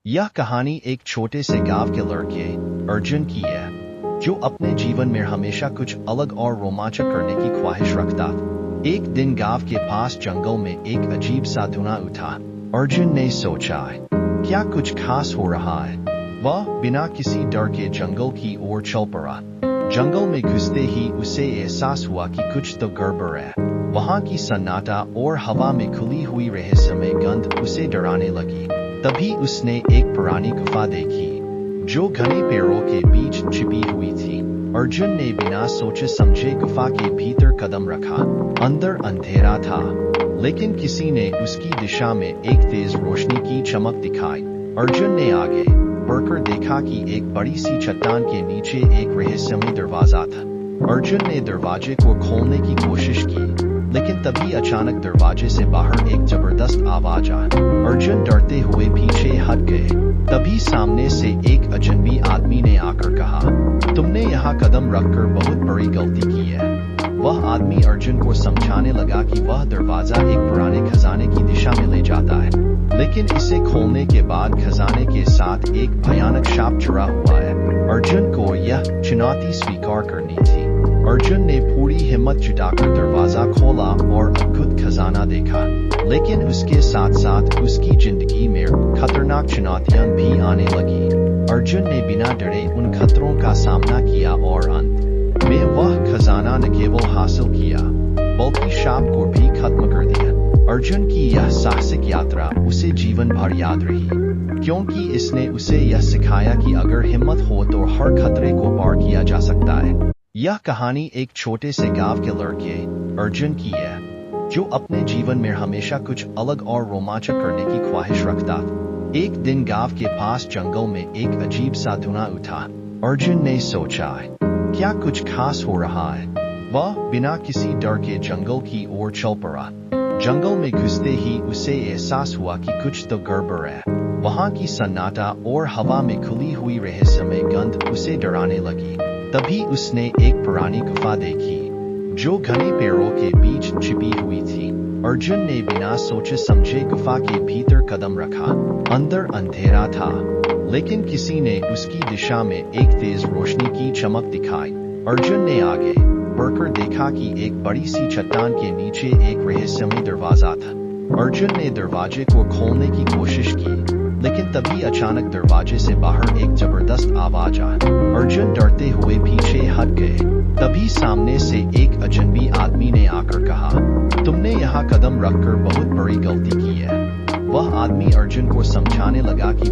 यह कहानी एक छोटे से गांव के लड़के अर्जुन की है, जो अपने जीवन में हमेशा कुछ अलग और रोमांचक करने की ख्वाहिश रखता। एक दिन गांव के पास जंगल में एक अजीब सा धुआं उठा। अर्जुन ने सोचा, क्या कुछ खास हो रहा है? वह बिना किसी डर के जंगल की ओर चल पड़ा। जंगल में घुसते ही उसे एहसास हुआ कि कुछ तो गड़बड़ है। वहां की सन्नाटा और हवा में खुली हुई रहस्यमय गंध उसे डराने लगी। तभी उसने एक पुरानी गुफा देखी, जो घने पेड़ों के बीच छिपी हुई थी। अर्जुन ने बिना सोचे समझे गुफा के भीतर कदम रखा। अंदर अंधेरा था, लेकिन किसी ने उसकी दिशा में एक तेज रोशनी की चमक दिखाई। अर्जुन ने आगे बढ़कर देखा कि एक बड़ी सी चट्टान के नीचे एक रहस्यमय दरवाजा था। अर्जुन ने दरवाजे को खोलने की कोशिश की, लेकिन तभी अचानक दरवाजे से बाहर एक जबरदस्त आवाज आई। अर्जुन डरते हुए पीछे हट गए। तभी सामने से एक अजनबी आदमी ने आकर कहा, तुमने यहाँ कदम रखकर बहुत बड़ी गलती की है। वह आदमी अर्जुन को समझाने लगा कि वह दरवाजा एक पुराने खजाने की दिशा में ले जाता है, लेकिन इसे खोलने के बाद खजाने के साथ एक भयानक शाप जुड़ा हुआ है। अर्जुन को यह चुनौती स्वीकार करनी थी। अर्जुन ने पूरी हिम्मत जुटाकर दरवाजा खोला और अद्भुत खजाना देखा, लेकिन उसके साथ साथ उसकी जिंदगी में खतरनाक चुनौतियां भी आने लगी। अर्जुन ने बिना डरे उन खतरों का सामना किया और अंत में वह खजाना न केवल हासिल किया, बल्कि शाप को भी खत्म कर दिया। अर्जुन की यह साहसिक यात्रा उसे जीवन भर याद रही, क्योंकि इसने उसे यह सिखाया कि अगर हिम्मत हो तो हर खतरे को पार किया जा सकता है। यह कहानी एक छोटे से गांव के लड़के अर्जुन की है, जो अपने जीवन में हमेशा कुछ अलग और रोमांचक करने की ख्वाहिश रखता। एक दिन गांव के पास जंगल में एक अजीब सा धुआं उठा। अर्जुन ने सोचा, क्या कुछ खास हो रहा है? वह बिना किसी डर के जंगल की ओर चल पड़ा। जंगल में घुसते ही उसे एहसास हुआ कि कुछ तो गड़बड़ है। वहां की सन्नाटा और हवा में खुली हुई रहस्यमय गंध उसे डराने लगी। तभी उसने एक पुरानी गुफा देखी, जो घने पेड़ों के बीच छिपी हुई थी। अर्जुन ने बिना सोचे समझे गुफा के भीतर कदम रखा। अंदर अंधेरा था, लेकिन किसी ने उसकी दिशा में एक तेज रोशनी की चमक दिखाई। अर्जुन ने आगे बढ़कर देखा कि एक बड़ी सी चट्टान के नीचे एक रहस्यमय दरवाजा था। अर्जुन ने दरवाजे को खोलने की कोशिश की, लेकिन तभी अचानक दरवाजे से बाहर एक जबरदस्त आवाज आई। अर्जुन डरते हुए पीछे हट गए। तभी सामने से एक अजनबी आदमी ने आकर कहा, तुमने यहाँ कदम रखकर बहुत बड़ी गलती की है। वह आदमी अर्जुन को समझाने लगा कि